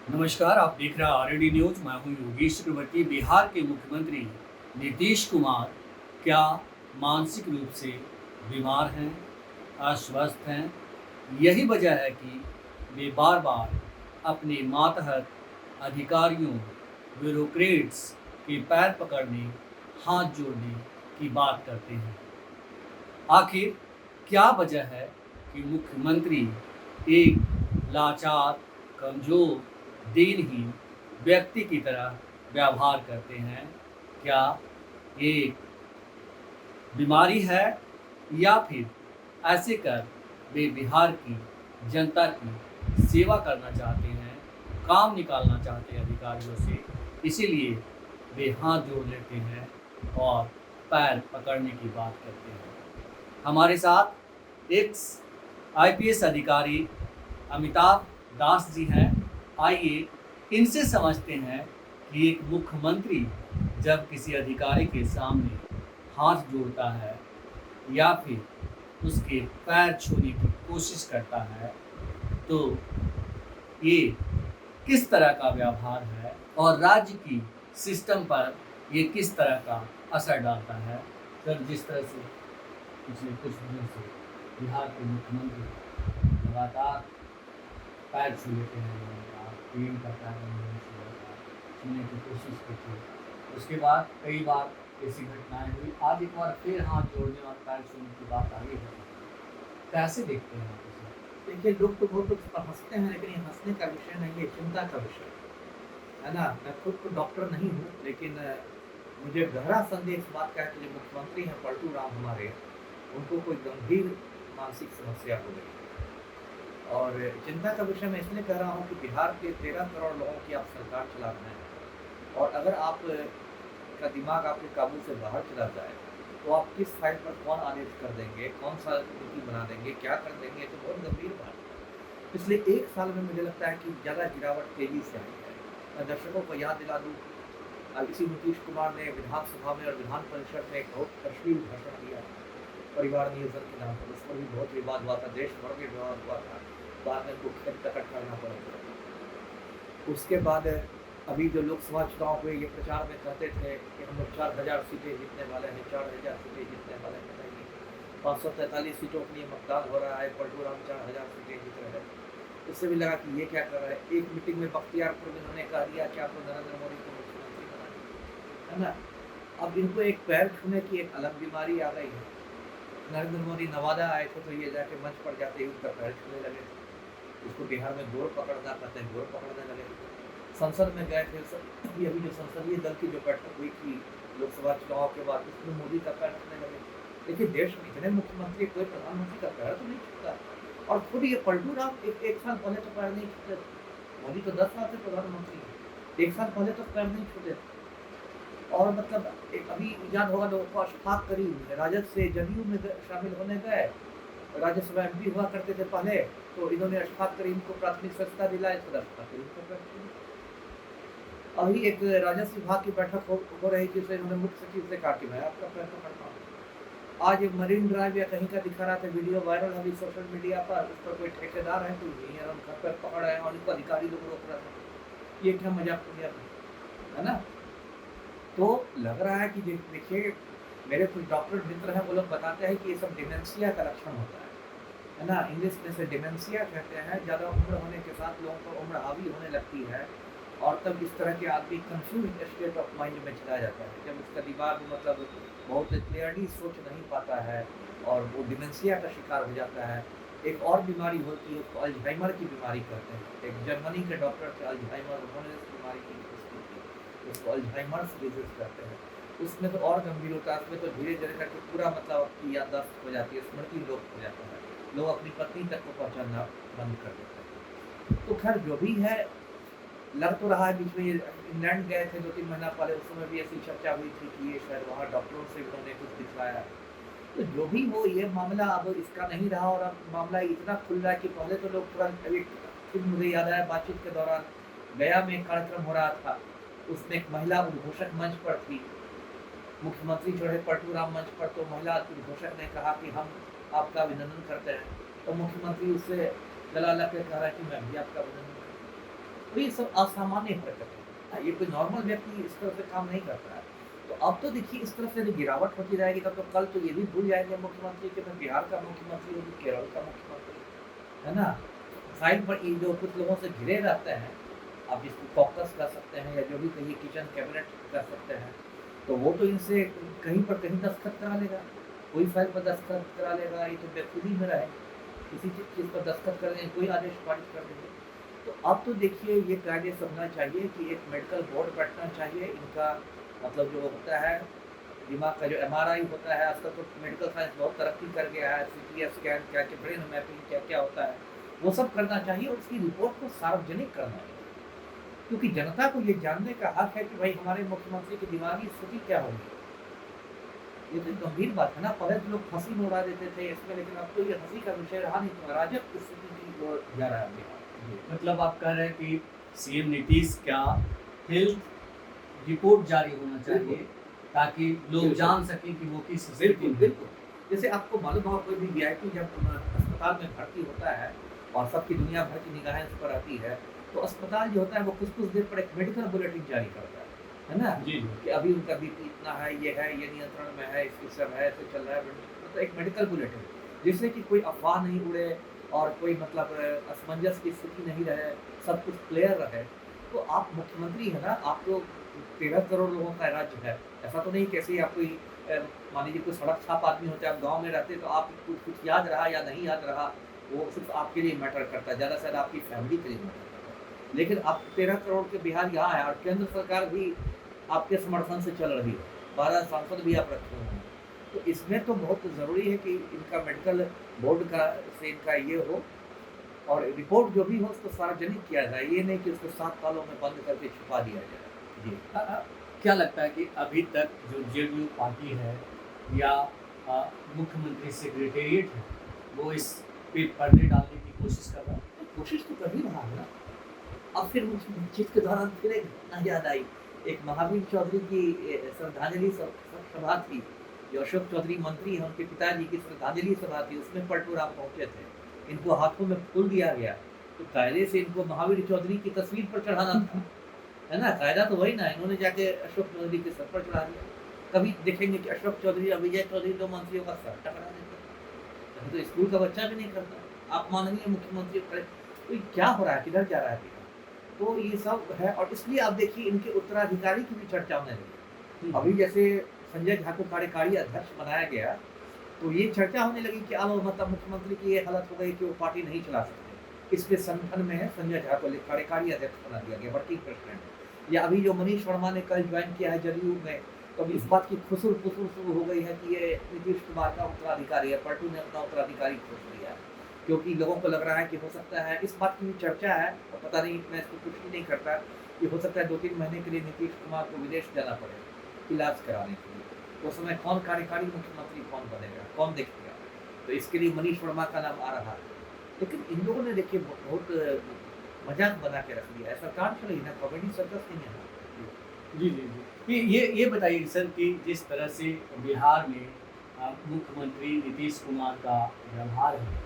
नमस्कार, आप देख रहे हैं आरएडी न्यूज। मैं हूं योगेश चक्रवर्ती। बिहार के मुख्यमंत्री नीतीश कुमार क्या मानसिक रूप से बीमार हैं, अस्वस्थ हैं? यही वजह है कि वे बार बार अपने मातहत अधिकारियों, ब्यूरोक्रेट्स के पैर पकड़ने, हाथ जोड़ने की बात करते हैं। आखिर क्या वजह है कि मुख्यमंत्री एक लाचार, कमज़ोर, दीनहीन व्यक्ति की तरह व्यवहार करते हैं? क्या ये बीमारी है, या फिर ऐसे कर वे बिहार की जनता की सेवा करना चाहते हैं, काम निकालना चाहते हैं अधिकारियों से, इसीलिए वे हाथ जोड़ लेते हैं और पैर पकड़ने की बात करते हैं? हमारे साथ एक्स आईपीएस अधिकारी अमिताभ दास जी हैं। आइए इनसे समझते हैं कि एक मुख्यमंत्री जब किसी अधिकारी के सामने हाथ जोड़ता है या फिर उसके पैर छूने की कोशिश करता है, तो ये किस तरह का व्यवहार है और राज्य की सिस्टम पर ये किस तरह का असर डालता है। सर, जिस तरह से पिछले कुछ दिनों से बिहार के मुख्यमंत्री लगातार पैर छू लेते हैं, लगातार पीएम का पैर उन्होंने छूने की कोशिश की थी। उसके बाद कई बार ऐसी घटनाएं हुई। आज एक बार फिर हाथ जोड़ने और पैर छूने की बात आगे है। कैसे देखते हैं आप इसे? देखिए, लोग तो बहुत कुछ पर हँसते हैं, लेकिन ये हँसने का विषय नहीं है, चिंता का विषय है ना। मैं खुद तो डॉक्टर नहीं हूँ, लेकिन मुझे गहरा संदेह इस बात का है कि जो मुख्यमंत्री हैं पलटू राम हमारे, उनको कोई गंभीर मानसिक समस्या हो गई है। और चिंता का विषय मैं इसलिए कह रहा हूँ कि बिहार के 13 करोड़ लोगों की आप सरकार चला रहे हैं, और अगर आप का दिमाग आपके काबू से बाहर चला जाए तो आप किस साइड पर कौन आदेश कर देंगे, कौन सा नीति बना देंगे, क्या कर देंगे, तो बहुत गंभीर बात है। पिछले 1 साल में मुझे लगता है कि ज़्यादा गिरावट तेजी से आई है। मैं दर्शकों को याद दिला दूँ, इसी नीतीश कुमार ने विधानसभा में और विधान परिषद में एक बहुत अश्लील भाषण दिया परिवार नियोजन के नाम पर। उस पर भी बहुत विवाद हुआ था, देश भर में विवाद हुआ था। बाद में उनको खेत तक करना पड़ा था। उसके बाद अभी जो लोकसभा चुनाव हुए, ये प्रचार में कहते थे कि हम लोग 4000 सीटें जीतने वाले हैं, 4000 सीटें जीतने वाले हैं। नहीं, 543 सीटों के लिए मतदान हो रहा है, पलटू राम 4000 सीटें जीत रहे हैं। उससे भी लगा कि ये क्या कर रहा है। एक मीटिंग में बख्तियारपुर में उन्होंने कह दिया कि आपको नरेंद्र मोदी को मुख्यमंत्री बनाना है ना। अब इनको एक पैर छूने की एक अलग बीमारी आ गई है। नरेंद्र मोदी नवादा आए थे तो ये जाके मंच पर जाते ही उनका पैर छूने लगे। उसको बिहार में गोड़ पकड़ना कहते हैं, गोड़ पकड़ने लगे। संसद में गए थे, अभी जो संसदीय दल की जो बैठक हुई थी लोकसभा चुनाव के बाद, उसमें मोदी का पैर छूने लगे। देखिए, देश में इतने मुख्यमंत्री, कोई प्रधानमंत्री का पैर तो नहीं छूता। और खुद ये पलटू राम एक साल पहले तो पैर नहीं छूते। मोदी तो 10 साल से प्रधानमंत्री है, 1 साल पहले तो पैर नहीं छूते। और मतलब एक अभी याद होगा लोगों को, अशफाक करीम राजद से जदयू में शामिल होने गए, राज्यसभा एमपी हुआ करते थे पहले, तो इन्होंने अशफाक करीम को प्राथमिक सत्ता दिलाई, तो अशफाक करीम को पैर छूने। अभी एक राजस्व विभाग की बैठक हो रही थी, उसमें उन्होंने मुख्य सचिव से कहा कि मैं आपका पैर पकड़ता हूँ। आज मरीन ड्राइव या कहीं का दिखा रहा था वीडियो, वायरल अभी सोशल मीडिया पर। उस पर कोई ठेकेदार है, कोई इंजीनियर, उनका पैर पकड़ रहे हैं और उनको अधिकारी लोग रोक रहे हैं। ये क्या मजाक हो गया है ना। तो लग रहा है कि देखिए, मेरे कुछ डॉक्टर मित्र हैं, वो लोग बताते हैं कि ये सब डिमेंशिया का लक्षण होता है ना। इंग्लिश में से डिमेंशिया कहते हैं। ज़्यादा उम्र होने के साथ लोगों को उम्र हावी होने लगती है, और तब इस तरह के आदमी कंफ्यूज स्टेट ऑफ माइंड में चला जाता है, जब उसका दिमाग मतलब बहुत क्लियरली सोच नहीं पाता है और वो डिमेंशिया का शिकार हो जाता है। एक और बीमारी होती है, उसको अल्जाइमर की बीमारी कहते हैं। एक जर्मनी के डॉक्टर थे अल्जाइमर, उन्होंने इस बीमारी की पुष्टि की, उसको अल्जाइमर्स डिजीज कहते हैं। उसमें तो और गंभीर होता है, उसमें तो धीरे धीरे करके पूरा मतलब आपकी याददाश्त हो जाती है, स्मृति लोप हो जाता है, लोग अपनी पत्नी तक को पहचानना बंद कर देते हैं। तो खैर जो भी है, लग तो रहा है। बीच में इंग्लैंड गए थे 2-3 महीना पहले, उस समय भी ऐसी चर्चा हुई थी कि ये शायद वहाँ डॉक्टरों से उन्होंने कुछ दिखलाया। तो जो भी हो, ये मामला अब इसका नहीं रहा, और अब मामला इतना खुल रहा है कि पहले तो लोग तुरंत, अभी फिर मुझे याद आया बातचीत के दौरान गया में एक कार्यक्रम हो रहा था, उसमें एक महिला उद्घोषक मंच पर थी। मुख्यमंत्री चढ़े पलटू राम मंच पर, तो महिला उद्घोषक ने कहा कि हम आपका अभिनंदन करते हैं। तो मुख्यमंत्री उससे गला लग के कह रहा है कि मैं भी आपका अभिनंदन। तो ये सब असामान्य हरकत है। ये कोई नॉर्मल व्यक्ति इस तरह से काम नहीं करता है। तो अब तो देखिए इस तरह से यदि गिरावट होती रहेगी तब तो कल तो ये भी भूल जाएँगे मुख्यमंत्री कि मैं बिहार का मुख्यमंत्री हूँ, कि केरल का मुख्यमंत्री, है ना? साइड पर ये जो कुछ लोगों से घिरे रहते हैं, आप जिसको कॉकस कह सकते हैं या जो भी कहिए किचन कैबिनेट कह सकते हैं, तो वो तो इनसे कहीं पर कहीं दस्तखत करा लेगा, कोई फाइल पर दस्तखत करा लेगा, ये तो बेखुदी में रहे, किसी चीज़ पर दस्तखत कर देंगे, कोई आदेश पारित कर देंगे। तो अब तो देखिए ये कायदे से होना चाहिए कि एक मेडिकल बोर्ड बैठना चाहिए, इनका मतलब जो होता है दिमाग का जो एमआरआई होता है, आजकल तो मेडिकल साइंस बहुत तरक्की कर गया है, सीटी स्कैन क्या-क्या, ब्रेन मैपिंग क्या-क्या होता है, वो सब करना चाहिए और उसकी रिपोर्ट को सार्वजनिक करना चाहिए। क्योंकि जनता को ये जानने का हक है कि भाई हमारे मुख्यमंत्री की दिमागी स्थिति क्या होगी। ये तो गंभीर बात है ना, पहले तो लोग हँसी में उड़ा देते थे इसमें, लेकिन अब तो ये हँसी का विषय रहा नहीं, तो अराजक स्थिति की ओर जा रहा है बिहार। जी। मतलब आप कह रहे हैं कि सीएम नीतीश का हेल्थ रिपोर्ट जारी होना चाहिए बिल्कुल। ताकि लोग बिल्कुल। जान सकें कि वो किस स्थिति बिल्कुल, में हैं। बिल्कुल। जैसे आपको मालूम होगा कोई भी वीआईपी जब अस्पताल में भर्ती होता है और सबकी दुनिया भर की निगाहें उस पर आती है, तो अस्पताल जो होता है वो कुछ-कुछ देर पर एक मेडिकल बुलेटिन जारी करता है ना? जी, जी। कि अभी उनका बीपी इतना है, ये नियंत्रण में है, इसकी सब है, ऐसे चल रहा है, मतलब एक मेडिकल बुलेटिन, जिससे कि कोई अफ़वाह नहीं उड़े और कोई मतलब असमंजस की स्थिति नहीं रहे, सब कुछ क्लियर रहे। तो आप मुख्यमंत्री हैं ना, आप तो 13 करोड़ लोगों का राज्य है। ऐसा तो नहीं कैसे आप कोई मान लीजिए कोई सड़क छाप आदमी होते हैं, आप गाँव में रहते तो आप कुछ याद रहा या नहीं याद रहा, वो सिर्फ़ आपके लिए मैटर करता है, ज़्यादा से ज़्यादा आपकी फैमिली के लिए मैटर करता है। लेकिन अब 13 करोड़ के बिहार यहाँ है और केंद्र सरकार भी आपके समर्थन से चल रही है, 12 सांसद भी आप रखे हुए हैं। तो इसमें तो बहुत ज़रूरी है कि इनका मेडिकल बोर्ड का से इनका ये हो और रिपोर्ट जो भी हो उसको सार्वजनिक किया जाए, ये नहीं कि उसको 7 तालों में बंद करके छुपा दिया जाए। जी। क्या लगता है कि अभी तक जो जेडीयू पार्टी है या मुख्यमंत्री सेक्रेटेरिएट है, वो इस पे पर्दे डालने की कोशिश कर रहा है? तो कोशिश तो कर ही रहा है ना। अब फिर उस चीज़ के दौरान फिर एक घटना याद आई। एक महावीर चौधरी की श्रद्धांजलि सभा थी, जो अशोक चौधरी मंत्री हैं, उनके पिताजी की श्रद्धांजलि सभा थी, उसमें पलटू राम पहुँचे थे। इनको हाथों में फूल दिया गया, तो कायदे से इनको महावीर चौधरी की तस्वीर पर चढ़ाना था, है ना? कायदा तो वही ना, इन्होंने जाके अशोक चौधरी के सर पर चढ़ा दिया। कभी देखेंगे कि अशोक चौधरी और विजय चौधरी 2 मंत्रियों का सर टकरा देते हैं। तो स्कूल का बच्चा भी नहीं करता। आप माननीय मुख्यमंत्री खड़े, तो ये क्या हो रहा है? किधर जा रहा है बिहार? तो ये सब है और इसलिए आप देखिए इनके उत्तराधिकारी की भी चर्चा होने लगी। अभी जैसे संजय झा को कार्यकारी अध्यक्ष बनाया गया, तो ये चर्चा होने लगी कि अब मतलब मुख्यमंत्री की ये हालत हो गई कि वो पार्टी नहीं चला सकते। इसलिए संगठन में संजय झा को कार्यकारी अध्यक्ष बना दिया गया, वर्किंग प्रेसिडेंट। या अभी जो मनीष वर्मा ने कल ज्वाइन किया है जदयू में, तो अभी इस बात की खुसुर-फुसुर शुरू हो गई है कि ये नीतीश कुमार का उत्तराधिकारी है, पार्टी ने अपना उत्तराधिकारी खोज लिया है। क्योंकि लोगों को लग रहा है कि हो सकता है, इस बात की भी चर्चा है और पता नहीं, मैं इसको पुष्टि नहीं करता कि हो सकता है 2-3 महीने के लिए नीतीश कुमार को विदेश जाना पड़े इलाज कराने के लिए। उस समय कौन कार्यकारी मुख्यमंत्री कौन बनेगा, कौन देखेगा? तो इसके लिए मनीष वर्मा का नाम आ रहा है। लेकिन इन लोगों ने देखिए बहुत मजाक बना के रख दिया है। सरकार चल रही है ना, कॉमेडी सर्कस नहीं है ना। जी, जी, जी। ये बताइए सर कि जिस तरह से बिहार में मुख्यमंत्री नीतीश कुमार का व्यवहार है,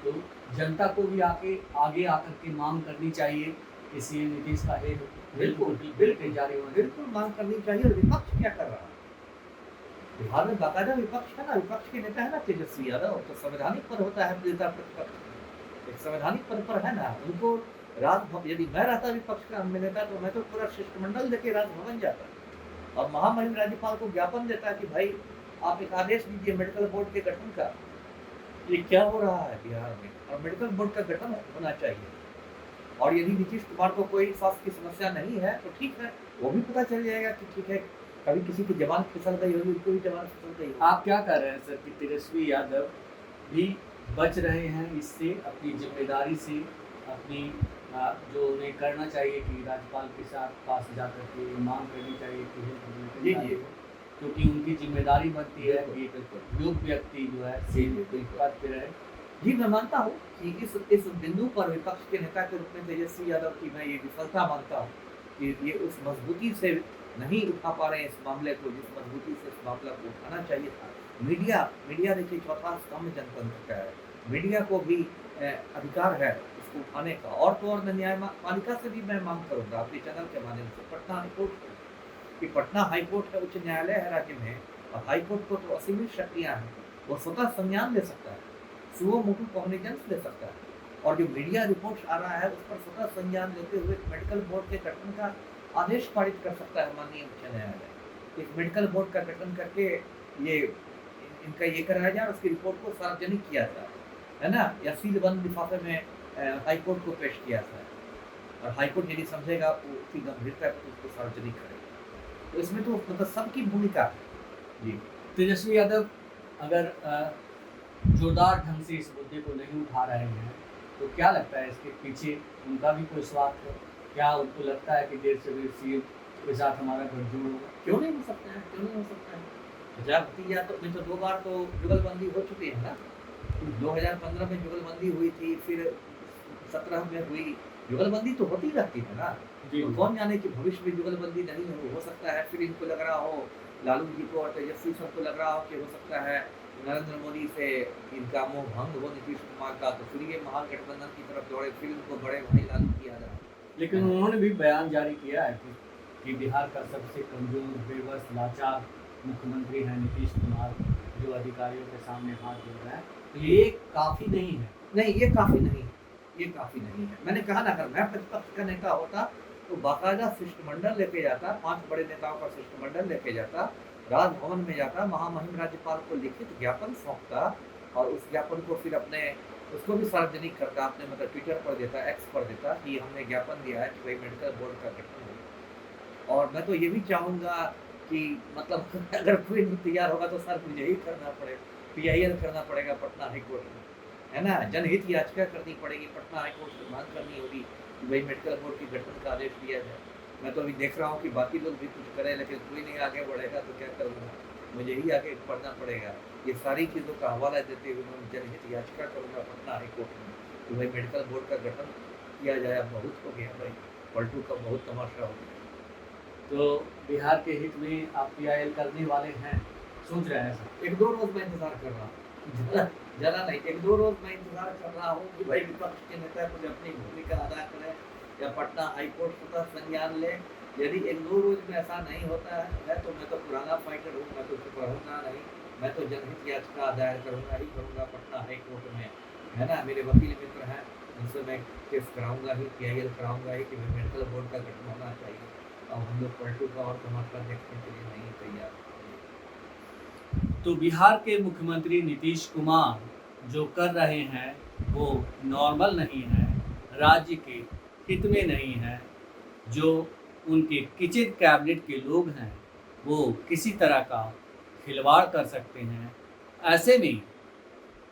तो जनता को भी आगे आकर के मांग करनी चाहिए कि सीएम नीतीश का बिल्कुल, बुलेटिन जारी होना चाहिए। बिल्कुल मांग करनी चाहिए। और विपक्ष क्या कर रहा है? बिहार में बाकायदा विपक्ष है ना, विपक्ष के नेता है ना तेजस्वी यादव, तो संवैधानिक पद होता है नेता प्रतिपक्ष, एक संवैधानिक पद पर है ना। उनको यदि मैं रहता विपक्ष का नेता तो मैं तो पूरा शिष्टमंडल लेके राजभवन जाता और महामहिम राज्यपाल को ज्ञापन देता कि भाई आप एक आदेश दीजिए मेडिकल बोर्ड के गठन का। ये क्या हो रहा है बिहार में? और मेडिकल बोर्ड का गठन होना चाहिए। और यदि नीतीश कुमार को कोई स्वास्थ्य की समस्या नहीं है तो ठीक है, वो भी पता चल जाएगा कि ठीक है, कभी किसी की जबान फिसल गई होगी, उनको भी जबान फिसल गई होगी। आप क्या कर रहे हैं सर कि तेजस्वी यादव भी बच रहे हैं इससे, अपनी जिम्मेदारी से, अपनी जो उन्हें करना चाहिए कि राज्यपाल के साथ पास जाकर के मांग करनी चाहिए कि जी, जी। क्योंकि उनकी जिम्मेदारी बनती है कि बिल्कुल। योग्य व्यक्ति जो है जी, जी, बिल्कुल। पद पे रहे। जी, मैं मानता हूँ कि इस बिंदु पर विपक्ष के नेता के रूप में तेजस्वी यादव की मैं ये विफलता मानता हूँ कि ये उस मजबूती से नहीं उठा पा रहे हैं इस मामले को, जिस मजबूती से इस मामले को उठाना चाहिए था। मीडिया देखिए चौथा स्तंभ जनतंत्र का है। मीडिया को भी अधिकार है इस इसको उठाने का। और तो और मैं न्यायपालिका से भी मैं मांग करूँगा अपने चैनल के माध्यम से, पटना हाईकोर्ट को, कि पटना हाईकोर्ट है, उच्च न्यायालय है राज्य में, और हाईकोर्ट को तो असीमित शक्तियाँ हैं, वो स्वतः संज्ञान ले सकता है, सुओ मोटू कॉग्निजेंस ले सकता है, और जो मीडिया रिपोर्ट आ रहा है उस पर स्वतः संज्ञान लेते हुए मेडिकल बोर्ड के गठन का आदेश पारित कर सकता है माननीय उच्च न्यायालय। एक मेडिकल बोर्ड का गठन करके ये इनका ये कराया जाए, उसकी रिपोर्ट को सार्वजनिक किया जाए, है ना, या सीलबंद लिफाफे में हाईकोर्ट को पेश किया जाए, और हाईकोर्ट यदि समझेगा तो उसकी गंभीरता को उसको सार्वजनिक करेगा। तो इसमें तो मतलब सबकी भूमिका है। जी तेजस्वी यादव अगर जोरदार ढंग से इस मुद्दे को नहीं उठा रहे हैं तो क्या लगता है इसके पीछे उनका भी कोई स्वार्थ है? क्या उनको लगता है कि देर से देर सीएम के साथ हमारा गठजोड़ होगा? क्यों नहीं हो सकता है, क्यों नहीं हो सकता है। जब भतीजा तो में तो 2 बार तो जुगलबंदी हो चुकी है ना, 2015 में जुगलबंदी हुई थी, फिर 17 में हुई, जुगलबंदी तो होती रहती है ना। तो कौन जाने कि भविष्य में जुगलबंदी नहीं हो सकता है। फिर इनको लग रहा हो, लालू जी को और तेजस्वी सबको लग रहा हो कि हो सकता है नरेंद्र मोदी से इनका मोह भंग हो नीतीश कुमार का, तो फिर ये महागठबंधन की तरफ दौड़े, फिर इनको बड़े भाई लालू किया जाए। लेकिन उन्होंने भी बयान जारी किया है कि बिहार का सबसे कमजोर, बेबस, लाचार मुख्यमंत्री है नीतीश कुमार, जो अधिकारियों के सामने हाथ जोड़ रहे हैं। तो ये काफ़ी नहीं है। नहीं, ये काफ़ी नहीं है, ये काफ़ी नहीं है। मैंने कहा ना, अगर मैं प्रतिपक्ष का नेता होता तो बाकायदा शिष्टमंडल लेके जाता, 5 बड़े नेताओं का शिष्टमंडल लेके जाता, राजभवन में जाता, महामहिम राज्यपाल को लिखित ज्ञापन सौंपता, और उस ज्ञापन को फिर अपने उसको भी सार्वजनिक करता, अपने मतलब ट्विटर पर देता, एक्स पर देता कि हमने ज्ञापन दिया है कि भाई मेडिकल बोर्ड का गठन हो। और मैं तो ये भी चाहूँगा कि मतलब अगर कोई भी तैयार होगा तो सर मुझे ही करना पड़ेगा, PIL करना पड़ेगा पटना हाईकोर्ट में, है ना, जनहित याचिका करनी पड़ेगी, पटना हाईकोर्ट से मांग करनी होगी कि भाई मेडिकल बोर्ड के गठन का आदेश दिया जाए। मैं तो अभी देख रहा हूँ कि बाकी लोग भी कुछ करें, लेकिन कोई नहीं आगे बढ़ेगा, तो क्या करूँगा, मुझे ही आगे बढ़ना पड़ेगा। ये सारी चीज़ों का हवाला देते हुए मैं जनहित याचिका करूँगा पटना हाईकोर्ट में कि भाई मेडिकल बोर्ड का गठन किया जाए। बहुत हो गया भाई, पलटू का बहुत तमाशा हो गया। तो बिहार के हित में आप PIL करने वाले हैं, सोच रहे हैं सर? 1-2 रोज मैं इंतजार कर रहा हूँ, ज़्यादा नहीं, 1-2 रोज मैं इंतजार कर रहा हूँ कि भाई विपक्ष के नेता कुछ अपनी भूमिका अदा करें या पटना हाईकोर्ट स्वतः संज्ञान ले। यदि 1-2 रोज में ऐसा नहीं होता है तो मैं तो पुराना फाइटर हूँ, मैं तो चुप रहूँगा नहीं, मैं तो जनहित याचिका दायर करूँगा ही करूँगा पटना हाईकोर्ट में, है ना। मेरे वकील मित्र हैं, उनसे मैं केस कराऊँगा ही, PIL कराऊँगा ही कि मेडिकल बोर्ड का गठन होना चाहिए। और हम लोग पलटू का और तमाशा देखने के लिए नहीं तैयार। तो बिहार के मुख्यमंत्री नीतीश कुमार जो कर रहे हैं वो नॉर्मल नहीं है, राज्य के हित में नहीं है। जो उनके किचन कैबिनेट के लोग हैं वो किसी तरह का खिलवाड़ कर सकते हैं। ऐसे में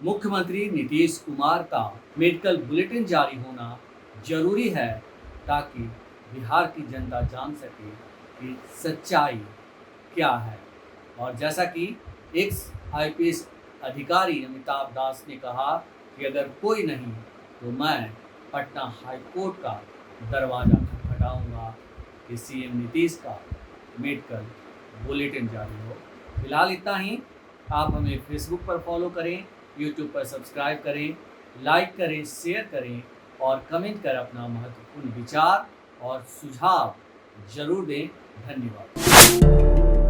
मुख्यमंत्री नीतीश कुमार का मेडिकल बुलेटिन जारी होना जरूरी है ताकि बिहार की जनता जान सके कि सच्चाई क्या है। और जैसा कि IPS अधिकारी अमिताभ दास ने कहा कि अगर कोई नहीं तो मैं पटना हाईकोर्ट का दरवाज़ा खटखटाऊंगा कि CM नीतीश का मेडिकल बुलेटिन जारी हो। फिलहाल इतना ही। आप हमें फेसबुक पर फॉलो करें, यूट्यूब पर सब्सक्राइब करें, लाइक करें, शेयर करें और कमेंट कर अपना महत्वपूर्ण विचार और सुझाव जरूर दें। धन्यवाद।